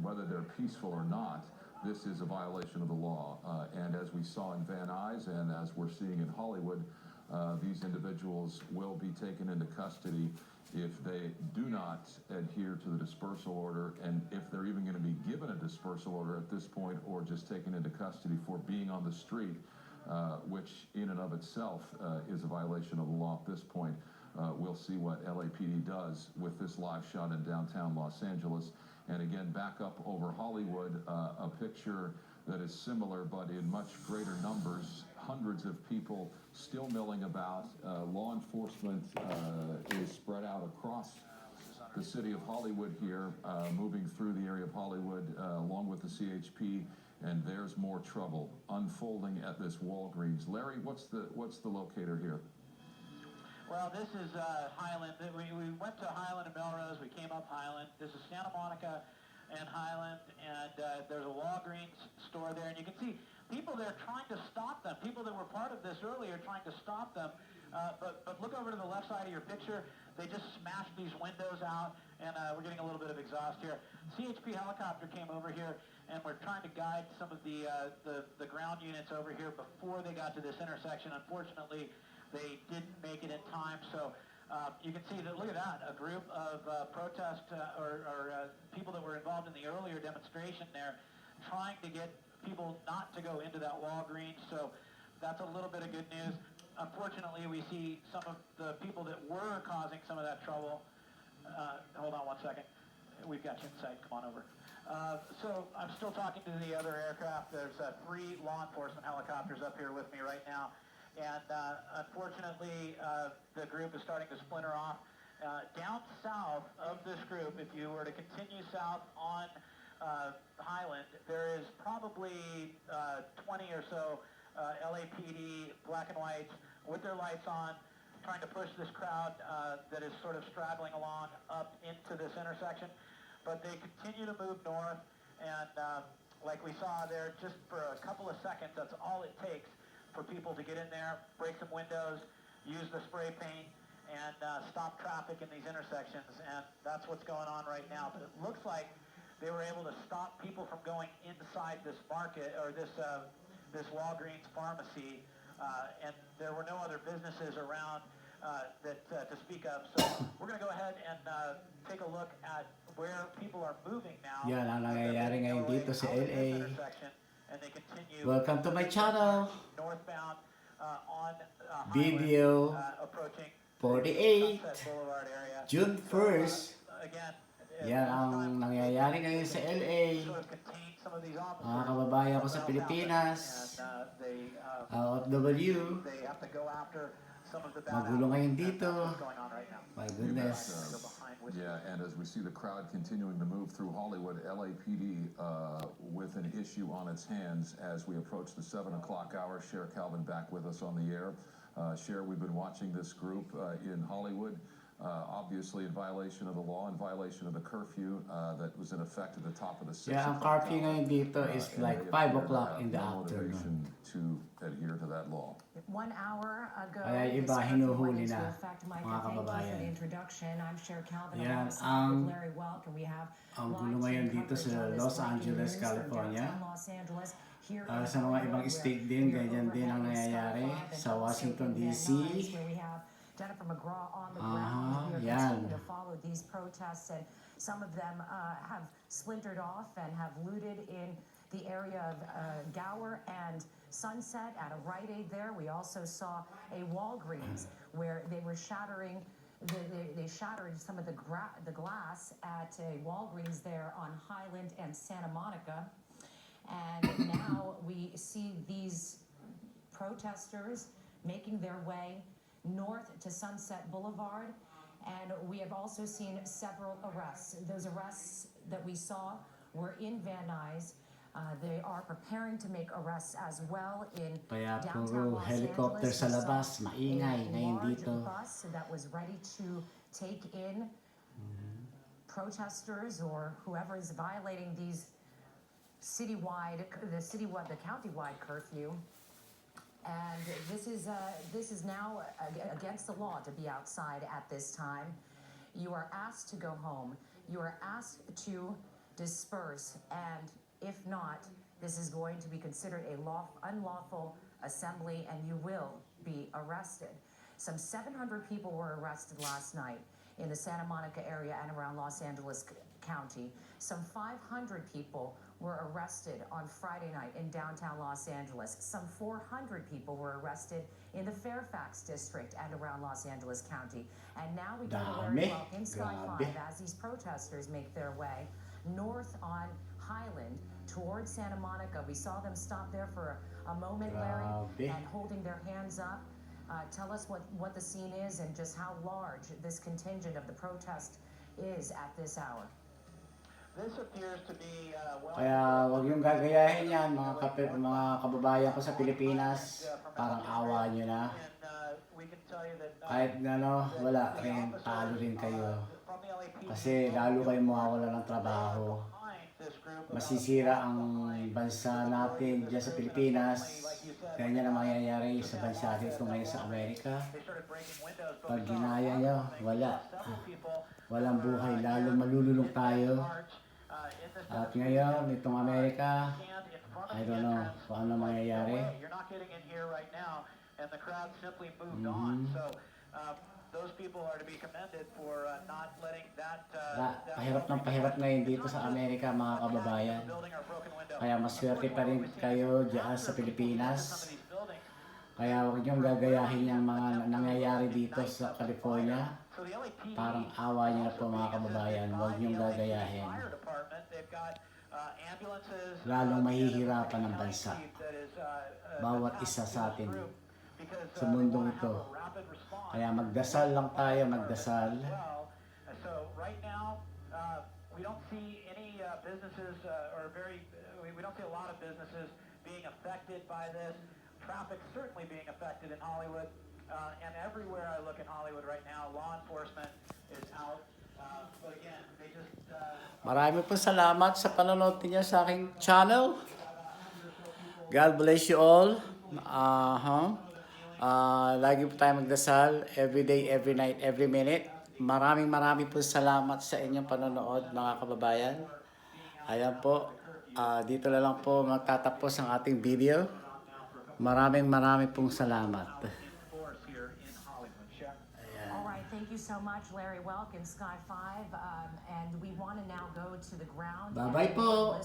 whether they're peaceful or not, this is a violation of the law. And as we saw in Van Nuys and as we're seeing in Hollywood, these individuals will be taken into custody if they do not adhere to the dispersal order, and if they're even going to be given a dispersal order at this point, or just taken into custody for being on the street, which in and of itself is a violation of the law at this point. We'll see what LAPD does with this live shot in downtown Los Angeles. And again, back up over Hollywood, a picture that is similar but in much greater numbers. Hundreds of people still milling about. Law enforcement is spread out across the city of Hollywood here, moving through the area of Hollywood along with the CHP, and there's more trouble unfolding at this Walgreens. Larry, what's the locator here? Well, this is Highland. We went to Highland and Melrose. We came up Highland. This is Santa Monica and Highland, and there's a Walgreens store there, and you can see people there trying to stop them. People that were part of this earlier trying to stop them. But look over to the left side of your picture. They just smashed these windows out, and we're getting a little bit of exhaust here. CHP helicopter came over here, and we're trying to guide some of the ground units over here before they got to this intersection. Unfortunately, they didn't make it in time, so you can see that, look at that, a group of protest or people that were involved in the earlier demonstration there trying to get people not to go into that Walgreens, so that's a little bit of good news. Unfortunately, we see some of the people that were causing some of that trouble. Hold on one second. We've got you in sight. Come on over. So I'm still talking to the other aircraft. There's 3 law enforcement helicopters up here with me right now. And unfortunately, the group is starting to splinter off. Down south of this group, if you were to continue south on Highland, there is probably 20 or so LAPD black and whites with their lights on, trying to push this crowd that is sort of straggling along up into this intersection. But they continue to move north, and like we saw there, just for a couple of seconds, that's all it takes for people to get in there, break some windows, use the spray paint, and stop traffic in these intersections. And that's what's going on right now. But it looks like they were able to stop people from going inside this market, or this Walgreens pharmacy, and there were no other businesses around to speak of. So we're going to go ahead and take a look at where people are moving now. Yan ang nangyayari ngayon dito sa LA. And they continue. Welcome to my channel. Northbound on Video approaching 48, Boulevard area. June 1st. Again, Yan ang nangyayari ngayon sa LA. Mga kababayan ko sa Pilipinas, OFW, magulo ngayon dito. My goodness. Yeah, and as we see the crowd continuing to move through Hollywood, LAPD with an issue on its hands as we approach the 7 o'clock hour. Cher Calvin back with us on the air. Cher, we've been watching this group in Hollywood, obviously in violation of the law, in violation of the curfew that was in effect at the top of the 6 Yeah, ang o'clock curfew hour. ngayon dito is like 5 o'clock in the afternoon. To adhere to that law. 1 hour ago, Kaya iba, hinuhuli na, mga kababayan. I'm Cher Calvin. Yan ang gulo ngayon dito sa Los Angeles, California. Sa mga ibang state din, ganyan din ang nangyayari. Sa Washington, D.C. Jennifer McGraw on the ground. We are continuing to follow these protests, and some of them have splintered off and have looted in the area of Gower and Sunset at a Rite Aid there. We also saw a Walgreens where they were shattering. They shattered some of the glass at a Walgreens there on Highland and Santa Monica. And now we see these protesters making their way north to Sunset Boulevard. And we have also seen several arrests. Those arrests that we saw were in Van Nuys. They are preparing to make arrests as well in downtown Los helicopter Angeles. sa labas, maingay ngayon large dito. bus that was ready to take in protesters or whoever is violating these the countywide curfew. And this is now against the law to be outside at this time. You are asked to go home. You are asked to disperse, and if not, this is going to be considered a unlawful assembly and you will be arrested. Some 700 people were arrested last night in the Santa Monica area and around Los Angeles County. Some 500 people were arrested on Friday night in downtown Los Angeles. Some 400 people were arrested in the Fairfax district and around Los Angeles County. And now we go to Larry Welk in Sky 5 as these protesters make their way north on Highland towards Santa Monica. We saw them stop there for a moment, Larry, and holding their hands up. Tell us what the scene is and just how large this contingent of the protest is at this hour. This appears to be Kaya wag yung gagayahin yan, mga kababayan ko sa Pilipinas. Parang awa nyo na. Kahit wala rin, talo rin kayo. Kasi lalo kayo mawawala ng trabaho. Masisira ang bansa natin dyan sa Pilipinas. Ganyan ang mangyayari sa bansa dito ngayon sa Amerika. Pag ginaya nyo, wala. Walang buhay, lalo malululong tayo. At ngayon, itong Amerika, I don't know kung ano mangyayari. Pahirap ngayon dito sa Amerika, mga kababayan. Kaya maswerte pa rin kayo dyan sa Pilipinas. Kaya huwag niyong gagayahin yung mga nangyayari dito sa California. Parang awa niyo na po, mga kababayan. Huwag niyong gagayahin. Lalong mahihirapan ang bansa. Bawat isa sa atin sa mundong ito. Kaya magdasal lang tayo, magdasal. So right now, we don't see any businesses we don't see a lot of businesses being affected by this. Traffic certainly being affected in Hollywood, and everywhere I look in Hollywood right now, law enforcement is out. But again, they just Marami po salamat sa panonood niyo sa aking channel. God bless you all. Lagi po tayo magdasal every day, every night, every minute. Maraming po salamat sa inyong panonood, mga kababayan. Ayan po, dito na lang po magtatapos ang ating video. Maraming pong salamat. All right, thank you so much, Larry Welk in Sky 5. And we want to now go to the ground. Bye-bye po.